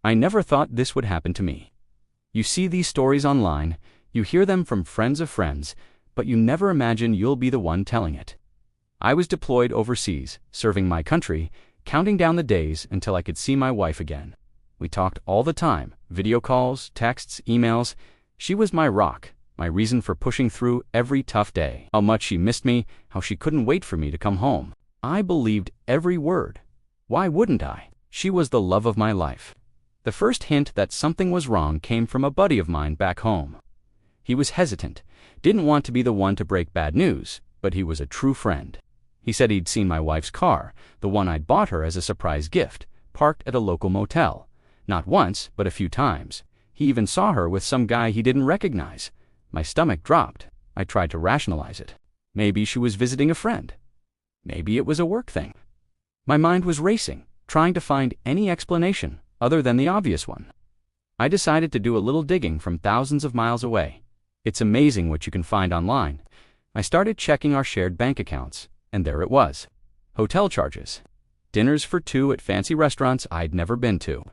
I never thought this would happen to me. You see these stories online, you hear them from friends of friends, but you never imagine you'll be the one telling it. I was deployed overseas, serving my country, counting down the days until I could see my wife again. We talked all the time, video calls, texts, emails. She was my rock, my reason for pushing through every tough day. How much she missed me, how she couldn't wait for me to come home. I believed every word. Why wouldn't I? She was the love of my life. The first hint that something was wrong came from a buddy of mine back home. He was hesitant, didn't want to be the one to break bad news, but he was a true friend. He said he'd seen my wife's car, the one I'd bought her as a surprise gift, parked at a local motel. Not once, but a few times. He even saw her with some guy he didn't recognize. My stomach dropped. I tried to rationalize it. Maybe she was visiting a friend. Maybe it was a work thing. My mind was racing, trying to find any explanation other than the obvious one. I decided to do a little digging from thousands of miles away. It's amazing what you can find online. I started checking our shared bank accounts, and there it was. Hotel charges. Dinners for two at fancy restaurants I'd never been to.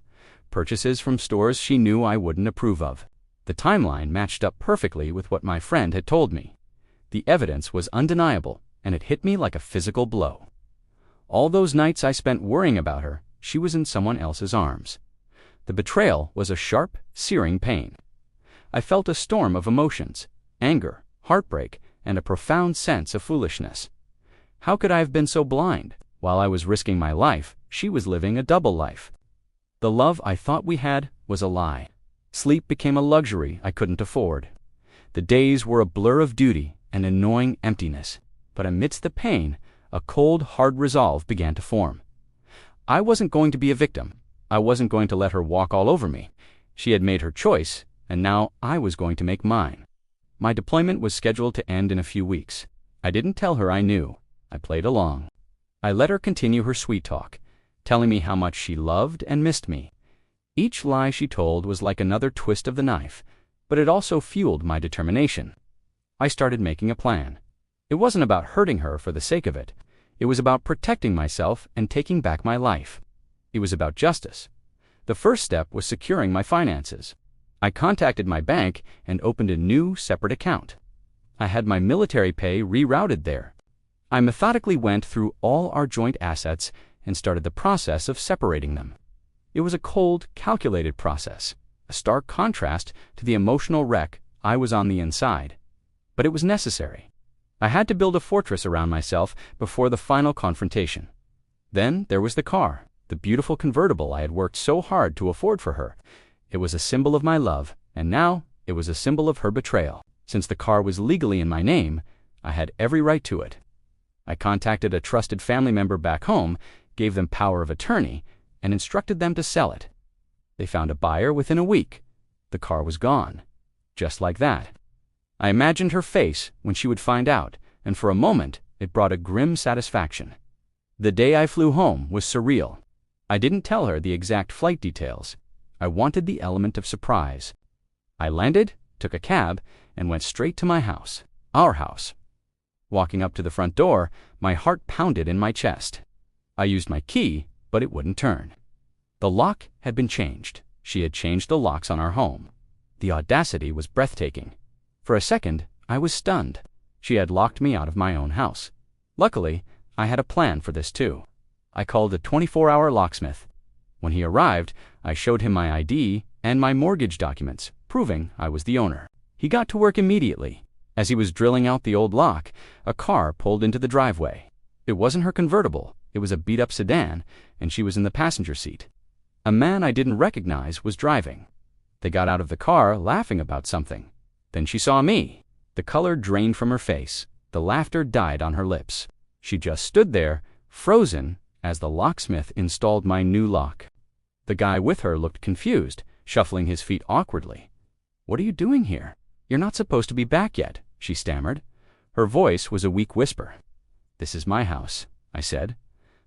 Purchases from stores she knew I wouldn't approve of. The timeline matched up perfectly with what my friend had told me. The evidence was undeniable, and it hit me like a physical blow. All those nights I spent worrying about her, she was in someone else's arms. The betrayal was a sharp, searing pain. I felt a storm of emotions, anger, heartbreak, and a profound sense of foolishness. How could I have been so blind? While I was risking my life, she was living a double life. The love I thought we had was a lie. Sleep became a luxury I couldn't afford. The days were a blur of duty and annoying emptiness. But amidst the pain, a cold, hard resolve began to form. I wasn't going to be a victim. I wasn't going to let her walk all over me. She had made her choice, and now I was going to make mine. My deployment was scheduled to end in a few weeks. I didn't tell her I knew. I played along. I let her continue her sweet talk, telling me how much she loved and missed me. Each lie she told was like another twist of the knife, but it also fueled my determination. I started making a plan. It wasn't about hurting her for the sake of it. It was about protecting myself and taking back my life. It was about justice. The first step was securing my finances. I contacted my bank and opened a new, separate account. I had my military pay rerouted there. I methodically went through all our joint assets and started the process of separating them. It was a cold, calculated process, a stark contrast to the emotional wreck I was on the inside. But it was necessary. I had to build a fortress around myself before the final confrontation. Then there was the car, the beautiful convertible I had worked so hard to afford for her. It was a symbol of my love, and now it was a symbol of her betrayal. Since the car was legally in my name, I had every right to it. I contacted a trusted family member back home, gave them power of attorney, and instructed them to sell it. They found a buyer within a week. The car was gone. Just like that. I imagined her face when she would find out, and for a moment it brought a grim satisfaction. The day I flew home was surreal. I didn't tell her the exact flight details. I wanted the element of surprise. I landed, took a cab, and went straight to my house, our house. Walking up to the front door, my heart pounded in my chest. I used my key, but it wouldn't turn. The lock had been changed. She had changed the locks on our home. The audacity was breathtaking. For a second, I was stunned. She had locked me out of my own house. Luckily, I had a plan for this too. I called a 24-hour locksmith. When he arrived, I showed him my ID and my mortgage documents, proving I was the owner. He got to work immediately. As he was drilling out the old lock, a car pulled into the driveway. It wasn't her convertible. It was a beat-up sedan, and she was in the passenger seat. A man I didn't recognize was driving. They got out of the car, laughing about something. Then she saw me. The color drained from her face. The laughter died on her lips. She just stood there, frozen, as the locksmith installed my new lock. The guy with her looked confused, shuffling his feet awkwardly. "What are you doing here? You're not supposed to be back yet," she stammered. Her voice was a weak whisper. "This is my house," I said,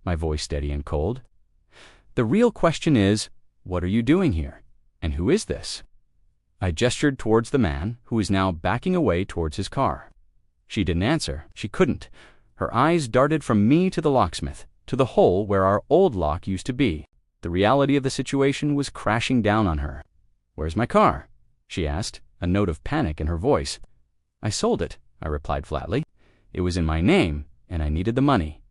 my voice steady and cold. "The real question is, what are you doing here? And who is this?" I gestured towards the man, who was now backing away towards his car. She didn't answer. She couldn't. Her eyes darted from me to the locksmith, to the hole where our old lock used to be. The reality of the situation was crashing down on her. "Where's my car?" she asked, a note of panic in her voice. "I sold it," I replied flatly. "It was in my name, and I needed the money."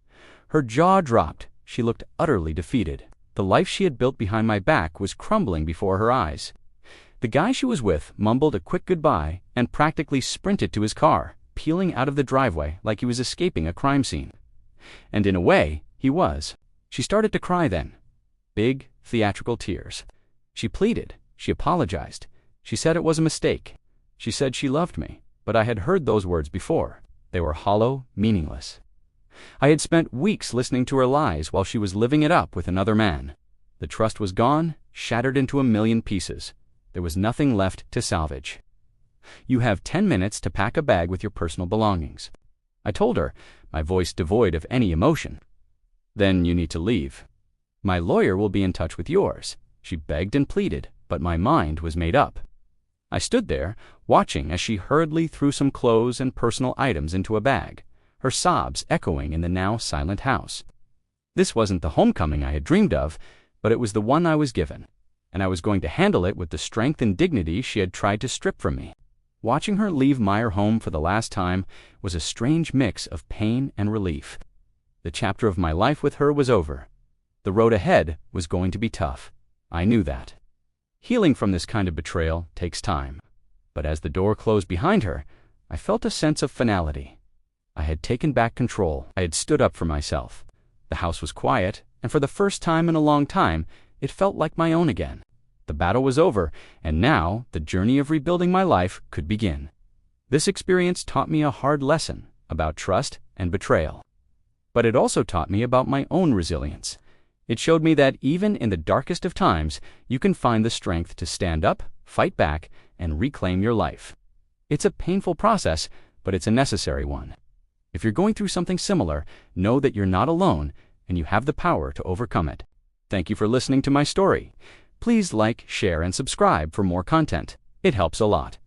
Her jaw dropped. She looked utterly defeated. The life she had built behind my back was crumbling before her eyes. The guy she was with mumbled a quick goodbye and practically sprinted to his car, peeling out of the driveway like he was escaping a crime scene. And in a way, he was. She started to cry then. Big, theatrical tears. She pleaded. She apologized. She said it was a mistake. She said she loved me, but I had heard those words before. They were hollow, meaningless. I had spent weeks listening to her lies while she was living it up with another man. The trust was gone, shattered into a million pieces. There was nothing left to salvage. "You have 10 minutes to pack a bag with your personal belongings," I told her, my voice devoid of any emotion. "Then you need to leave. My lawyer will be in touch with yours," she begged and pleaded, but my mind was made up. I stood there, watching as she hurriedly threw some clothes and personal items into a bag, her sobs echoing in the now silent house. This wasn't the homecoming I had dreamed of, but it was the one I was given, and I was going to handle it with the strength and dignity she had tried to strip from me. Watching her leave Meyer home for the last time was a strange mix of pain and relief. The chapter of my life with her was over. The road ahead was going to be tough. I knew that. Healing from this kind of betrayal takes time. But as the door closed behind her, I felt a sense of finality. I had taken back control. I had stood up for myself. The house was quiet, and for the first time in a long time, it felt like my own again. The battle was over, and now the journey of rebuilding my life could begin. This experience taught me a hard lesson about trust and betrayal. But it also taught me about my own resilience. It showed me that even in the darkest of times, you can find the strength to stand up, fight back, and reclaim your life. It's a painful process, but it's a necessary one. If you're going through something similar, know that you're not alone, and you have the power to overcome it. Thank you for listening to my story. Please like, share, and subscribe for more content. It helps a lot.